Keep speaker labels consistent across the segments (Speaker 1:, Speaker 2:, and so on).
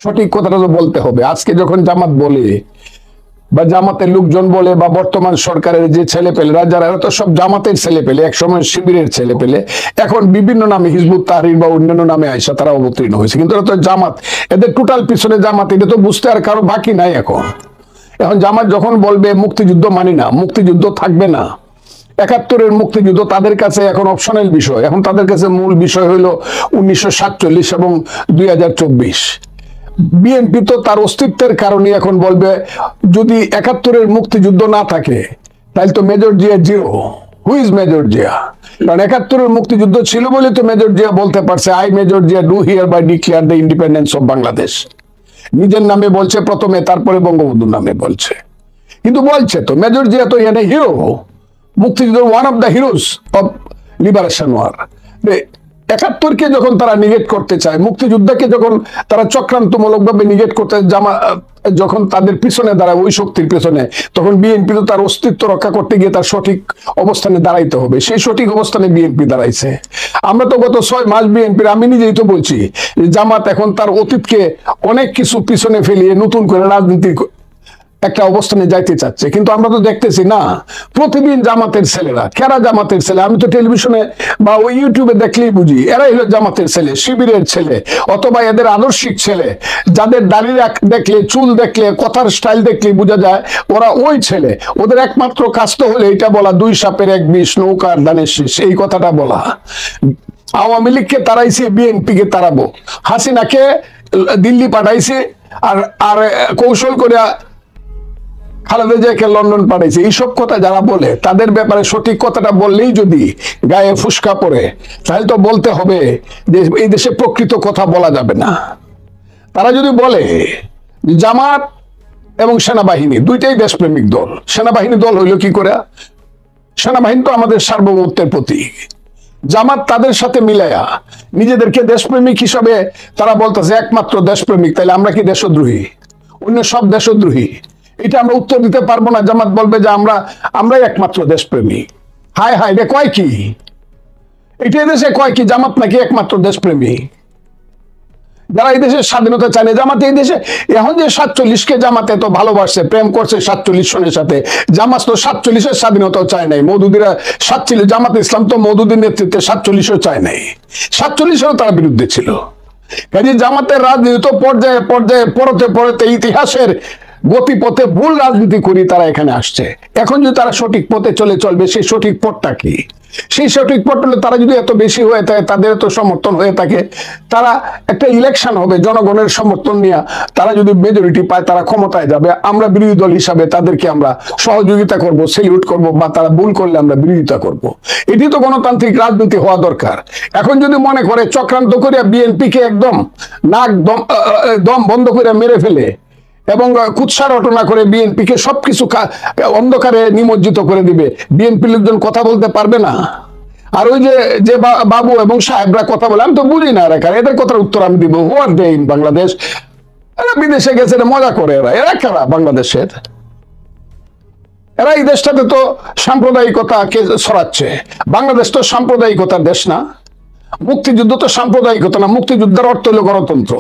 Speaker 1: সঠিক কথাটা তো বলতে হবে। আজকে যখন জামাত বলে বা জামাতের লোকজন বলে বা বর্তমান সরকারের যে ছেলেপেলেরা যারা, এরা তো সব জামাতের ছেলেপেলে, একসময় শিবিরের ছেলেপেলে, এখন বিভিন্ন নামে হিজবুত তাহরির বা অন্যান্য নামে আইসা তারা অবতীর্ণ হয়েছে, কিন্তু এরা তো জামাত, এদের টোটাল পিছনে জামাত, এটা তো বুঝতে আর কারো বাকি নাই। এখন জামাত যখন বলবে মুক্তিযুদ্ধ মানি না, মুক্তিযুদ্ধ থাকবে না, ৭১-এর মুক্তিযুদ্ধ তাদের কাছে এখন অপশনাল বিষয়, এখন তাদের কাছে মূল বিষয় হলো ১৯৪৭ এবং ২০২৪। বিএনপি তো তার অস্তিত্বের কারণে এখন বলবে যদি ৭১-এর মুক্তিযুদ্ধ না থাকে তাহলে তো major Zia zero. Who is major Zia? কারণ ৭১-এর মুক্তিযুদ্ধ ছিল বলে তো মেজর জিয়া বলতে পারছে I major Zia do hereby declare the independence of Bangladesh. নিজের নামে বলছে প্রথমে, তারপরে বঙ্গবন্ধুর নামে বলছে, কিন্তু বলছে তো মেজর জিয়া তো এখানে হিরো, মুক্তিযুদ্ধ one of the heroes of liberation war. ৭১-কে যখন তারা নিগেট করতে চায়, মুক্তিযুদ্ধকে যখন তারা চক্রান্তমূলকভাবে নিগেট করতে যখন তাদের পিছনে দাঁড়ায়, ওই শক্তির পিছনে, তখন বিএনপি তো তার অস্তিত্ব রক্ষা করতে গিয়ে তার সঠিক অবস্থানে দাঁড়াইতে হবে। সেই সঠিক অবস্থানে বিএনপি দাঁড়াইছে। আমরা তো গত 6 মাস বিএনপির, আমি নিজেই তো বলছি জামাত এখন তার অতীতকে অনেক কিছু পিছনে ফেলিয়ে নতুন করে রাজনীতি একটা অবস্থানে যাইতে চাচ্ছে, কিন্তু আমরা তো দেখতেছি না প্রতিদিন জামাতের ছেলেরা। কারা জামাতের ছেলে? আমি তো টেলিভিশনে বা ওই ইউটিউবে দেখলেই বুঝি এরাই হলো জামাতের ছেলে, শিবিরের ছেলে, অথবা এদের আদর্শিক ছেলে, যাদের দাড়ি দেখলে, চুল দেখলে, কথার স্টাইল দেখলে বোঝা যায় ওরা ওই ছেলে। ওদের একমাত্র কাজ তো হলো এটা বলা, 2 সাপের 1 বিষ, নৌকার ধানের শীষ, এই কথাটা বলা। আওয়ামী লীগকে তাড়াইছে, বিএনপি কে তাড়াবো, হাসিনাকে দিল্লি পাঠাইছে, আর কৌশল করে খালেদা জিয়াকে লন্ডন পাঠাইছে। এইসব কথা যারা বলে তাদের ব্যাপারে সঠিক কথাটা বললেই যদি গায়ে ফুসকা পড়ে, তাহলে তো বলতে হবে যে এই দেশে প্রকৃত কথা বলা যাবে না। তারা যদি বলে জামাত এবং সেনাবাহিনী দুইটাই দেশপ্রেমিক দল, সেনাবাহিনী দল হইল কি করে? সেনাবাহিনী তো আমাদের সার্বভৌমত্বের প্রতীক। জামাত তাদের সাথে মিলাইয়া নিজেদেরকে দেশপ্রেমিক হিসাবে তারা বলতেছে একমাত্র দেশপ্রেমিক, তাহলে আমরা কি দেশদ্রোহী? অন্য সব দেশদ্রোহী? এটা আমরা উত্তর দিতে পারবো না। জামাত বলবে যে আমরাই একমাত্র দেশপ্রেমী। হায় হায়, রে কয় কি? এটা দেশে কয় কি জামাত নাকি একমাত্র দেশপ্রেমী? যারা এই দেশের স্বাধীনতা চায় না, জামাত এই দেশে এখন যে ৪৭-কে জামাতে তো ভালোবাসছে, প্রেম করছে ৪৭ সনের সাথে, জামাত তো ৪৭-এর স্বাধীনতাও চায় নাই। মওদুদিরা ৪৭, জামাত ইসলাম তো মওদুদির নেতৃত্বে ৪৭-ও চায় নাই, ৪৭-এরও তারা বিরুদ্ধে ছিল। কাজে জামাতের রাজনীতি তো পর্যায়ে পর্যায়ে পরতে পরতে ইতিহাসের গতিপথে ভুল রাজনীতি করি তারা এখানে আসছে। এখন যদি তারা সঠিক পথে চলবে, সেই সঠিক পথটা কি? সেই সঠিক পথ হলে তারা যদি এত বেশি হয়ে থাকে, তাদের এত সমর্থন হয়ে থাকে, তারা একটা ইলেকশন হবে জনগণের সমর্থন নিয়ে, তারা যদি মেজরিটি পায় তারা ক্ষমতায় যাবে। আমরা বিরোধী দল হিসাবে তাদেরকে আমরা সহযোগিতা করব, সেলিউট করব, বা তারা ভুল করলে আমরা বিরোধিতা করব। এটি তো গণতান্ত্রিক রাজনীতি হওয়া দরকার। এখন যদি মনে করে চক্রান্ত করে বিএনপিকে একদম নাক দম বন্ধ করে মেরে ফেলে এবং কুৎসা রটনা করে বিএনপিকে সবকিছু অন্ধকারে নিমজ্জিত করে দিবে, বিএনপি লোকজন কথা বলতে পারবে না। আর ওই যে বাবু এবং সাহেবরা কথা বলে, আমি তো বুঝি না এদের কথার উত্তর আমি দিব। হু আর দে ইন বাংলাদেশ? এরা বিদেশে গেছে, মজা করে। এরা কারা বাংলাদেশের? এরা এই দেশটাতে তো সাম্প্রদায়িকতাকে ছড়াচ্ছে। বাংলাদেশ তো সাম্প্রদায়িকতার দেশ না। মুক্তিযুদ্ধ তো সাম্প্রদায়িকতা না। মুক্তিযুদ্ধের অর্থ হলো গণতন্ত্র,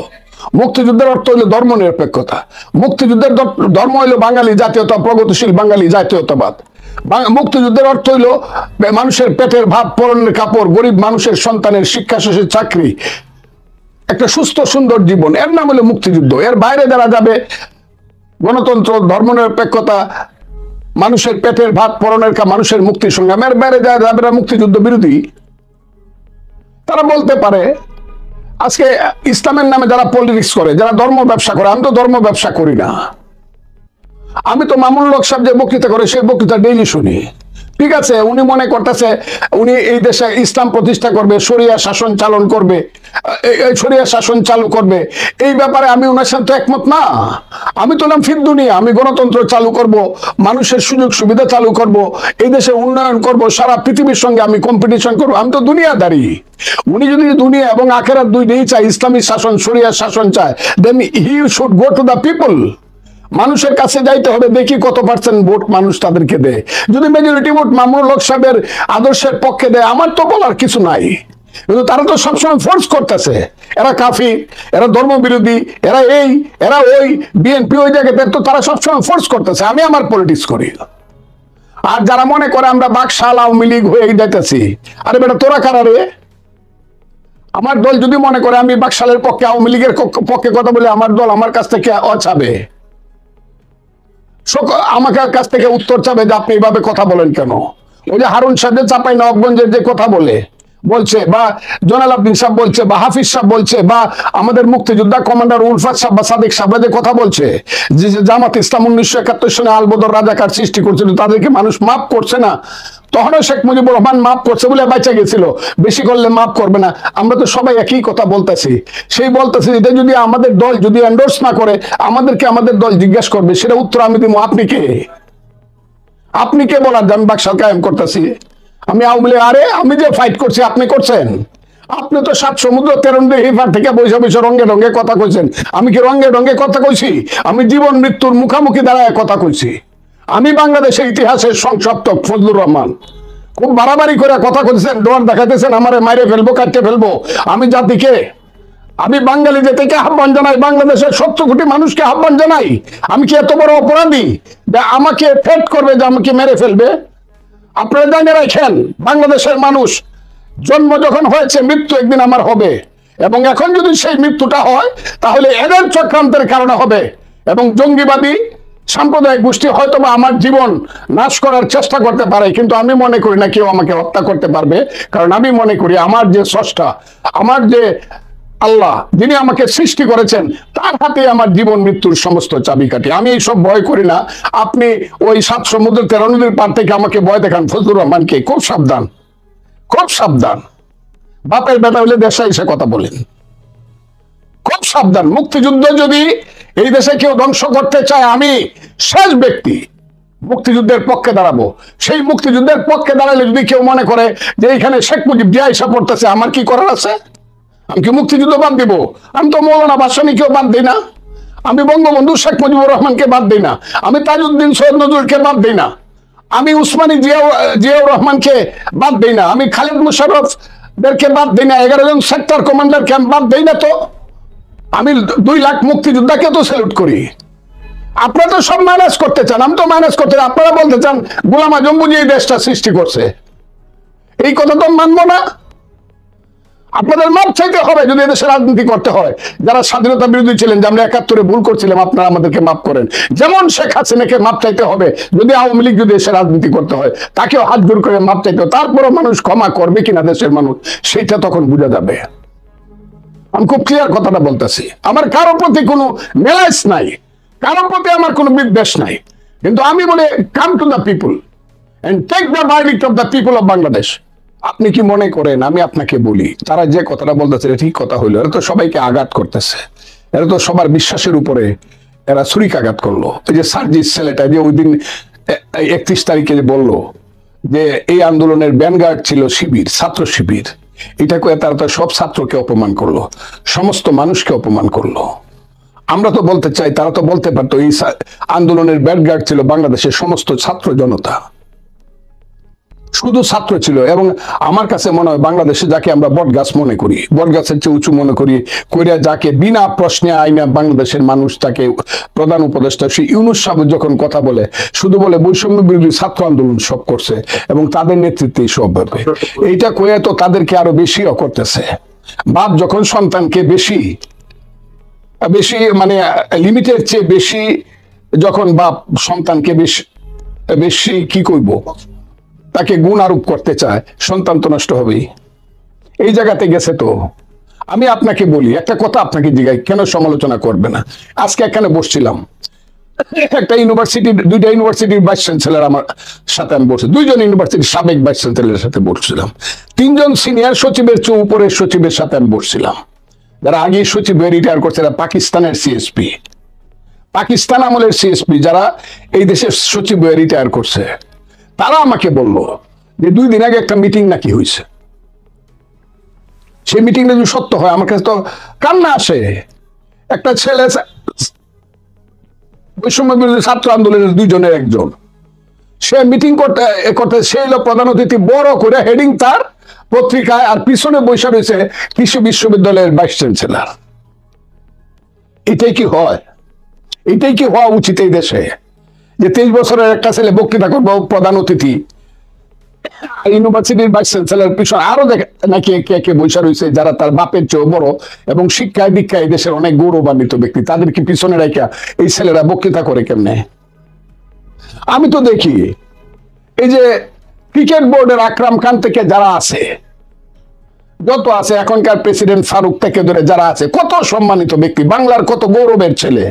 Speaker 1: মুক্তিযুদ্ধের অর্থ হলো ধর্ম নিরপেক্ষতা, মুক্তিযুদ্ধের ধর্ম হইলো বাঙালি জাতীয়তা, প্রগতিশীল বাঙালি জাতীয়তাবাদ। মুক্তিযুদ্ধের অর্থ হইলো মানুষের পেটের ভাত, পরনের কাপড়, গরিব মানুষের সন্তানের শিক্ষা শেষে চাকরি, একটা সুস্থ সুন্দর জীবন, এর নাম হলো মুক্তিযুদ্ধ। এর বাইরে যারা যাবে গণতন্ত্র, ধর্ম নিরপেক্ষতা, মানুষের পেটের ভাত, পরনের মানুষের মুক্তি সংগ্রাম, এর বাইরে যারা যাবে মুক্তিযুদ্ধ বিরোধী। তারা বলতে পারে আজকে ইসলামের নামে যারা পলিটিক্স করে, যারা ধর্ম ব্যবসা করে, আমি তো ধর্ম ব্যবসা করি না। আমি তো মামুনুল হক সাহেব যে বক্তৃতা করে সেই বক্তৃতা ডেইলি শুনি। ঠিক আছে, উনি মনে করতেছে উনি এই দেশে ইসলাম প্রতিষ্ঠা করবে, শরিয়া শাসন চালন করবে, শরিয়া শাসন চালু করবে। এই ব্যাপারে আমি ওনার সাথে একমত না। আমি তো ফির দুনিয়া, আমি গণতন্ত্র চালু করব, মানুষের সুযোগ সুবিধা চালু করব, এই দেশে উন্নয়ন করব, সারা পৃথিবীর সঙ্গে আমি কম্পিটিশন করব। আমি তো দুনিয়াদারি। উনি যদি দুনিয়া এবং আখেরাত দুইটাই চায়, ইসলামী শাসন, শরিয়া শাসন চায়, then he should go to the people. মানুষের কাছে যাইতে হবে, দেখি কত পার্সেন্ট ভোট মানুষ তাদেরকে দেয়। যদি মেজরিটি ভোট মামুনুল হক সাহেবের আদর্শের পক্ষে দেয়, আমার তো বলার কিছু নাই। কিন্তু তারা তো সবসময় ফোর্স করতেছে, এরা কাফির, এরা ধর্মবিরোধী, এরা এই, এরা ওই, বিএনপি ওই জায়গাতে, তো তারা সবসময় ফোর্স করতেছে। আমি আমার পলিটিক্স করি। আর যারা মনে করে আমরা বাকশাল আওয়ামী লীগ হয়ে যাইতেছি, আরে বেটা তোরা কারা রে? আমার দল যদি মনে করে আমি বাকশালের পক্ষে, আওয়ামী লীগের পক্ষে কথা বলে, আমার দল আমার কাছ থেকে অচাবে, আমাকে কাছ থেকে উত্তর চাবে যে আপনি এইভাবে কথা বলেন কেন। ওই যে হারুন সাহেব চাপাই নবাবগঞ্জের যে কথা বলছে, বা জোনাল আবদিন সাহেব বলছে, বা হাফিজ সাহেব বলছে, বা আমাদের মুক্তিযোদ্ধা কমান্ডার উলফাত সাহেব বা সাদিক সাহেব যে কথা বলছে, যে জামাত ইসলাম 1971 সনে আলবদর রাজাকার সৃষ্টি করছিল, তাদেরকে মানুষ মাফ করছে না। তখনও শেখ মুজিবুর রহমান মাফ করছে বলে বাঁচা গেছিল, বেশি করলে মাফ করবে না। আমরা তো সবাই একই কথা বলতেছি। সেই বলতেছি এটা যদি আমাদের দল যদি এন্ডোর্স না করে, আমাদেরকে আমাদের দল জিজ্ঞাসা করবে, সেটা উত্তর আমি দিব। আপনি কে বলার যে আমি বাকশাল কায়েম করতেছি? আমি আওয়ামী লীগ, আরে আমি যে ফাইট করছি আপনি করছেন? আপনি তো 7 সমুদ্র 13 নদীর হেফার থেকে বসে বসে রঙে রঙে কথা কইছেন। আমি কি রঙে রঙে কথা কইছি? আমি জীবন মৃত্যুর মুখামুখি দাঁড়ায় কথা কইছি। আমি বাংলাদেশের ইতিহাসের সংসপ্তক ফজলুর রহমান। খুব বাড়াবাড়ি করে কথা কইছেন, ডোয়ার দেখাতেছেন, আমারে মাইরে ফেলবো, কাটতে ফেলবো। আমি জাতিকে, আমি বাঙালি জাতিকে আহ্বান জানাই, বাংলাদেশের 70 কোটি মানুষকে আহ্বান জানাই। আমি কি এত বড় অপরাধী যে আমাকে ফেট করবে, যে আমাকে মেরে ফেলবে? আপনারা জানিয়ে রাখেন, বাংলাদেশের মানুষ জন্ম যখন হয়েছে, মৃত্যু একদিন আমার হবে। এবং এখন যদি সেই মৃত্যুটা হয়, তাহলে এদের চক্রান্তের কারণে হবে। এবং জঙ্গিবাদী সাম্প্রদায়িক গোষ্ঠী হয়তো বা আমার জীবন নাশ করার চেষ্টা করতে পারে, কিন্তু আমি মনে করি না কেউ আমাকে হত্যা করতে পারবে। কারণ আমি মনে করি আমার যে স্রষ্টা, আমার যে আল্লাহ, যিনি আমাকে সৃষ্টি করেছেন, তার হাতে আমার জীবন মৃত্যুর সমস্ত চাবিকাঠি। আমি এইসব ভয় করি না। আপনি ওই 7 সমুদ্র 13 নদীর পার থেকে আমাকে ভয় দেখান ফজলুর রহমানকে, খুব সাবধান, খুব সাবধান। বাপের বেটা হলে দেশে এসে কথা বলেন, খুব সাবধান। মুক্তিযুদ্ধ যদি এই দেশে কেউ ধ্বংস করতে চায়, আমি শেষ ব্যক্তি মুক্তিযুদ্ধের পক্ষে দাঁড়াবো। সেই মুক্তিযুদ্ধের পক্ষে দাঁড়ালে যদি কেউ মনে করে যে এখানে শেখ মুজিব জিয়া এসে পড়তেছে, আমার কি করার আছে? আমি কি মুক্তিযুদ্ধ বাদ দিব? আমি তো মৌলানা ভাসানীকেও বাদ দিই না, আমি বঙ্গবন্ধু শেখ মুজিবুর রহমানকে বাদ দিই না, আমি তাজউদ্দিন সৈয়দ নজরুলকে বাদ দিই না, আমি উসমানী জিয়াউর রহমানকে বাদ দিই না, আমি খালেদ মুশাররফ দেরকে বাদ দিই না, 11 জন সেক্টর কমান্ডারকে আমি বাদ দিই না। তো আমি 2 লাখ মুক্তিযোদ্ধাকে তো স্যালুট করি। আপনারা তো সব মাইনাস করতে চান, আমি তো মাইনাস করতে চান। আপনারা বলতে চান গোলাম আজম বুঝি এই দেশটা সৃষ্টি করছে। এই কথা তো মানবো না। আপনাদের মাপ চাইতে হবে যদি এদেশে রাজনীতি করতে হয়। যারা স্বাধীনতা বিরোধী ছিলেন, যে আমরা 71-এ ভুল করছিলাম, আপনারা আমাদেরকে মাফ করেন। যেমন শেখ হাসিনাকে মাপ চাইতে হবে যদি আওয়ামী লীগ যদি এসে রাজনীতি করতে হয়, তাকেও হাত জোর করে মাপ চাইতে হবে। তারপরও মানুষ ক্ষমা করবে কিনা দেশের মানুষ, সেটা তখন বোঝা যাবে। আমি খুব ক্লিয়ার কথাটা বলতেছি। আমার কারোর প্রতি কোনো মেলাইস নাই, কারোর প্রতি আমার কোনো বিদ্বেষ নাই, কিন্তু আমি বলে come to the people and take the verdict of the people of Bangladesh. আপনি কি মনে করেন আমি আপনাকে বলি, তারা যে কথাটা বলতেছে এটা ঠিক কথা হইলো? এরা তো সবাইকে আঘাত করতেছে, এরা তো সবার বিশ্বাসের উপরে এরা ছুরিকাঘাত করলো। এই যে সার্জিস ছেলেটা যে ওই দিন 31 তারিখে যে বললো যে এই আন্দোলনের ব্যানগার্ড ছিল শিবির, ছাত্র শিবির, এটা করে তারা তো সব ছাত্রকে অপমান করলো, সমস্ত মানুষকে অপমান করলো। আমরা তো বলতে চাই, তারা তো বলতে পারতো এই আন্দোলনের ব্যানগার্ড ছিল বাংলাদেশের সমস্ত ছাত্র জনতা, শুধু ছাত্র ছিল। এবং আমার কাছে মনে হয় বাংলাদেশে যাকে আমরা বটগাছ মনে করি, বটগাছের চেয়ে উঁচু মনে করি, কইরা যাকে বিনা প্রশ্নে আইনা বাংলাদেশের মানুষ তাকে প্রধান উপদেষ্টা, সেই ইউনূস সাহেব যখন কথা বলে, শুধু বলে বৈষম্য বিরোধী ছাত্র আন্দোলন সব করছে এবং তাদের নেতৃত্বে সব ব্যাপারে, এইটা কয়ে তো তাদেরকে আরো বেশিও করতেছে। বাপ যখন সন্তানকে বেশি বেশি মানে লিমিটের চেয়ে বেশি যখন বাপ সন্তানকে বেশি কি কইব, তাকে গুণ আরোপ করতে চায়, সন্তান তো নষ্ট হবেই। এই জায়গাতে গেছে। তো আমি আপনাকে বলি একটা কথা, আপনাকে জিজ্ঞাসা, কেন সমালোচনা করবে না? আজকে এখানে বসছিলাম, একটা ইউনিভার্সিটির 2টা ইউনিভার্সিটির ভাইস চ্যান্সেলর আমার সাথে আমি বসছি, 2জন ইউনিভার্সিটির সাবেক ভাইস চ্যান্সেলরের সাথে বসছিলাম, 3জন সিনিয়র সচিবের চেয়ে উপরের সচিবের সাথে আমি বসছিলাম, যারা আগে সচিব হয়ে রিটায়ার করছে, পাকিস্তানের সিএসপি, পাকিস্তান আমলের সিএসপি, যারা এই দেশের সচিব হয়ে রিটায়ার করছে। তারা আমাকে বলল যে 2 দিন আগে একটা মিটিং নাকি হয়েছে, সেই মিটিংটা যদি সত্য হয় আমার কাছে তো কান্না আসে। একটা ছেলে বৈষম্য বিরোধী ছাত্র আন্দোলনের 2 জনের একজন, সে মিটিং করতে সে হলো প্রধান অতিথি, বড় করে হেডিং তার পত্রিকায়, আর পিছনে বৈশা রয়েছে কৃষি বিশ্ববিদ্যালয়ের ভাইস চ্যান্সেলর। এটাই কি হয়? এটাই কি হওয়া উচিত এই দেশে, যে 23 বছরের একটা ছেলে বক্তৃতা করবো প্রধান অতিথি, ইউনিভার্সিটির ভাইস চ্যান্সেলর পিছনে আরো দেখে নাকি কে কে বৈশা রয়েছে যারা তার বাপের চেয়েও বড় এবং শিক্ষায় দীক্ষায় দেশের অনেক গৌরবান্বিত ব্যক্তি, তাদেরকে পিছনে রেখে এই ছেলেরা বক্তৃতা করে কেমনে? আমি তো দেখি এই যে ক্রিকেট বোর্ডের আকরাম খান থেকে যারা আছে, যত আছে এখনকার প্রেসিডেন্ট ফারুক থেকে ধরে যারা আছে, কত সম্মানিত ব্যক্তি, বাংলার কত গৌরবের ছেলে,